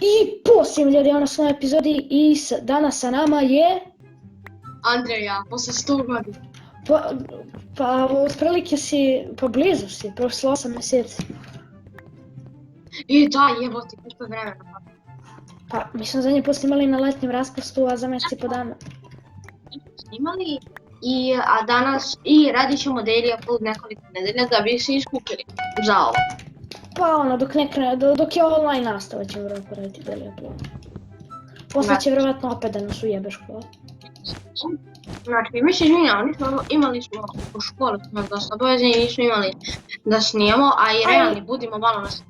I posljednji ljudi na svojoj epizodi i danas sa nama je... Andreja, posle 100 godina. Pa otprilike si, pa blizu si, prošlo 8 mjeseci. I da, jebote, koliko je vremena. Pa, mi smo zadnji put snimali na letnjem raspustu, a za mjesec i po dana. Snimali, a danas, radit ćemo daily upload nekoliko nedelja da bi se iskupili za ovo. Pa ono, dok je online nastava ćemo vjerojatno raditi daily upload. Posle će vjerojatno opet da nas ujebe škola. Znači, mi se izvinjamo, imali smo u školi dosta obavezne i nismo imali da snijemo, a i realni budimo malo nas...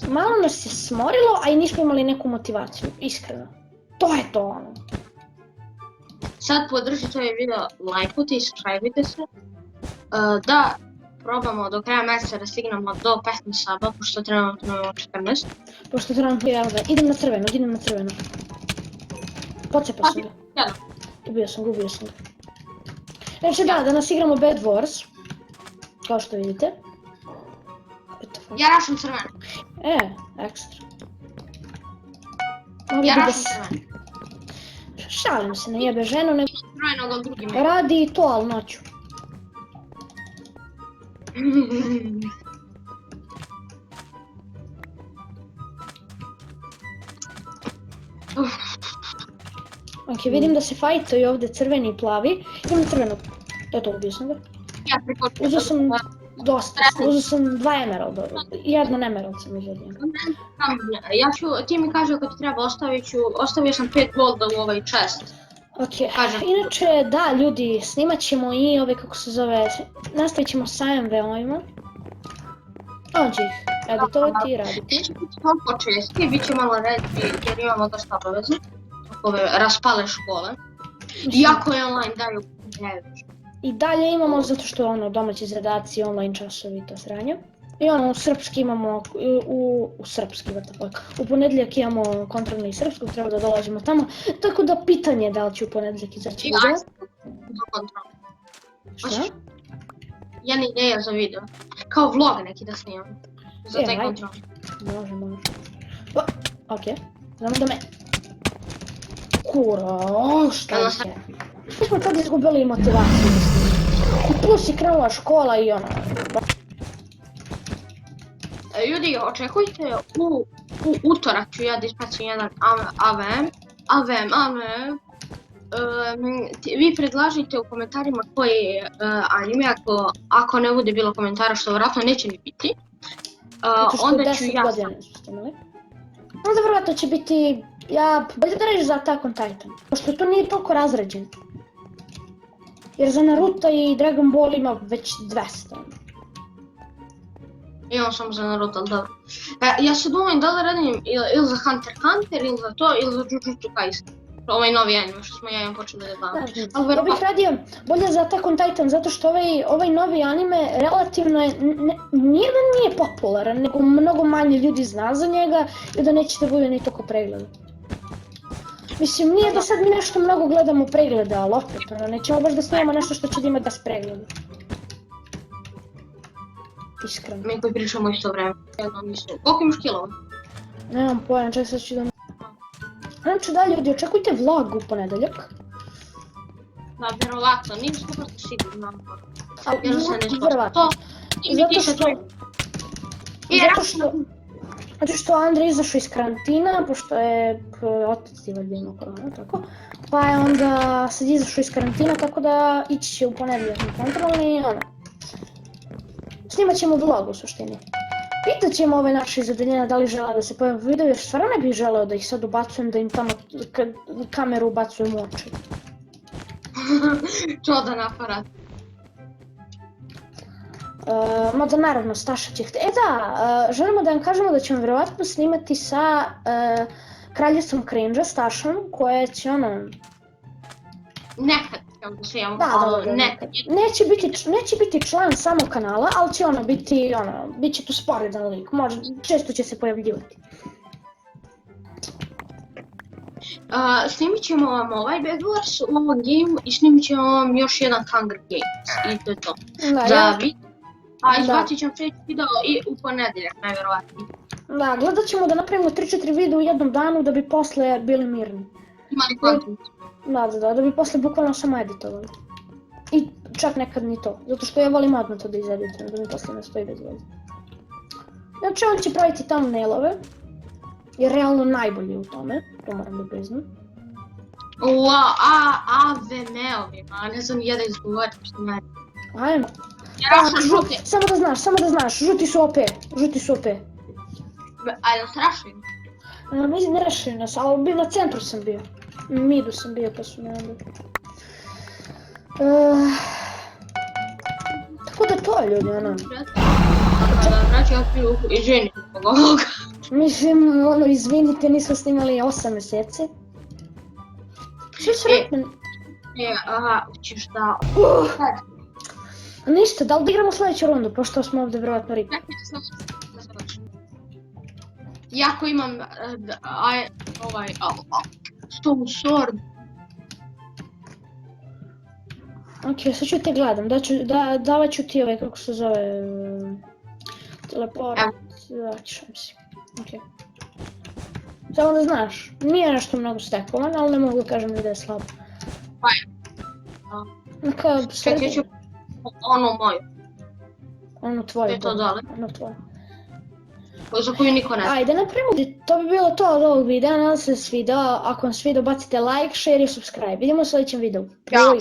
Malo nas je smorilo, a i nismo imali neku motivaciju, iskreno. To je to ono. Sad podržite ovaj video, lajkujte i subscribe-ite se. Da probamo do kraja mjeseca da stignemo do 15 saba, pošto trenutno imamo 14. Pošto trenutno imamo 14. Idem na crveno. Pocepao sam ga. Gubio sam ga. Znači da, danas igramo Bed Wars. Kao što vidite. Ja rašam crveno. Ekstra. Ja rašam crveno. Šalim se, ne jebe ženu, nego Crvenog od drugim. radi i to, ali noću. Ok, vidim da se fajtaju ovdje crveni i plavi. Idem na crvenog. Eto, ubio sam ga. Uzeo sam dosta, uzeo sam 2 emeralda. Jedan emerald sam uzeo od njega. Ti mi kaže ako ti treba ostavio sam 5 golda u ovaj chest. Ok, inače da ljudi, snimat ćemo i ove kako se zove, nastavit ćemo sa MV-ovima. Dođi ih, editovati i raditi. Neće biti toliko česti, bit će malo redki jer imamo dosta obaveze. Ove raspale škole. Iako je online daju previše. I dalje imamo zato što je ono domaći zadaci, online časovi i to sranje. I ono u srpski imamo, u srpski vrtapak. U ponedjeljak imamo kontrolno i srpsku, treba da dolazimo tamo. Tako da pitanje je da li će u ponedjeljak izaći video. Do kontrolno. Šta? Jedna ideja za video. Kao vlog neki da snimam. Za taj kontrol. Može. Ok, znamo da me... Kuro, šta je? Mi smo tad izgubili motivaciju. I plus je krenula škola i ono... Ljudi, očekujte u utorak ću ja da ispacim jedan AVM. Vi predlažite u komentarima koji je anime, ako ne bude bilo komentara, što vjerojatno neće ni biti. Onda ću ja... Onda vjerojatno će biti... bolje da reći za Attack on Titan, pošto to nije toliko razređeno. Jer za Naruto i Dragon Ball ima već 200. Imam samo za Naruto, ali dobro. Ja se dvojim da li radim ili za Hunter x Hunter, ili za to, ili za Jujutsu Kaisen. Ovaj novi anime što smo ja imam počeli da gledam. Ja bih radio bolje za Attack on Titan, zato što ovaj novi anime relativno je, nije da nije popularan, nego mnogo manje ljudi zna za njega i da neće da bude ni toliko pregleda. Mislim, nije da sad mi nešto mnogo gledamo preglede, ali opet, nećemo baš da snimamo nešto što će da ima 10 pregleda. Iskreno. Mi koji pričamo isto vreme. Koliko imaš kilova? Nemam pojma, čak sad ću da... Znači da ljudi, očekujte vlog u ponedeljak. Da, vjerovatno, nisam prosto sigurno. Vjerovatno. Zato što Andrej izašao iz karantina, pošto je otac i valjda imao koronu, tako. Pa je onda sad izašao iz karantina, tako da ići će u ponedeljak na kontrolni i ono. Snimat ćemo vlog u suštini. Pitat ćemo ove naše izvedenjena da li žele da se pojave video, jer stvarno ne bih želeo da ih sad ubacujem, da im tamo kameru ubacujem u oči. Čudan aparat. Mada naravno Staša će htjeti. Želimo da vam kažemo da ćemo vjerovatno snimati sa kraljicom Cringe-a, Stašom, koja će ono... Nekad ćemo da snimamo, ali nekad. Neće biti član samo kanala, ali će ono biti, bit će tu sporedan lik, često će se pojavljivati. Snimit ćemo vam ovaj Bed Wars u ovom game i snimit ćemo vam još jedan Hunger Games i to je to. A izbacit ćemo sljedeći video i u ponedjeljak, najvjerovatnije. Da, gledat ćemo da napravimo 3-4 videa u jednom danu da bi posle bili mirni. Imali content. Da bi posle bukvalno samo editovali. I čak nekad ni to, zato što ja volim odmah to da izeditujem, da mi posle ne stoji bez veze. Znači on će praviti thumbnailove, je realno najbolji u tome, to moram da priznam. AVM-ovima, ne znam jedan izgovorit što ne. Ajmo. Žuti. Samo da znaš, žuti su OP. Ali nas rašuju. Mislim ne rešili nas, ali na centru sam bio. Midu sam bio pa su me onda. Tako da to je ljudi, ono. Znači ja ću izviniti zbog ovoga. Mislim, ono, izvinite, nismo snimali 8 mjeseci. Što se rekli? Hoćeš da... Ništa, da li da igramo sljedeću rundu, pošto smo ovdje vjerojatno rikli. Jako imam Stone Sword. Ok, sad ću te gledam, davat ću ti ovaj, kako se zove, teleport, daćem si. Ok. Samo da znaš, nije nešto mnogo stekovan, ali ne mogu da kažem ni da je slabo. Neka Čekaj, ću onu moju. Ono tvoje. Je to dole? Ono tvoje. Za koju niko ne zna. Ajde, napravimo, to bi bilo to od ovog videa, nadam se da se svidao, ako vam se svidao bacite like, share i subscribe. Vidimo u sljedećem videu. Ćao.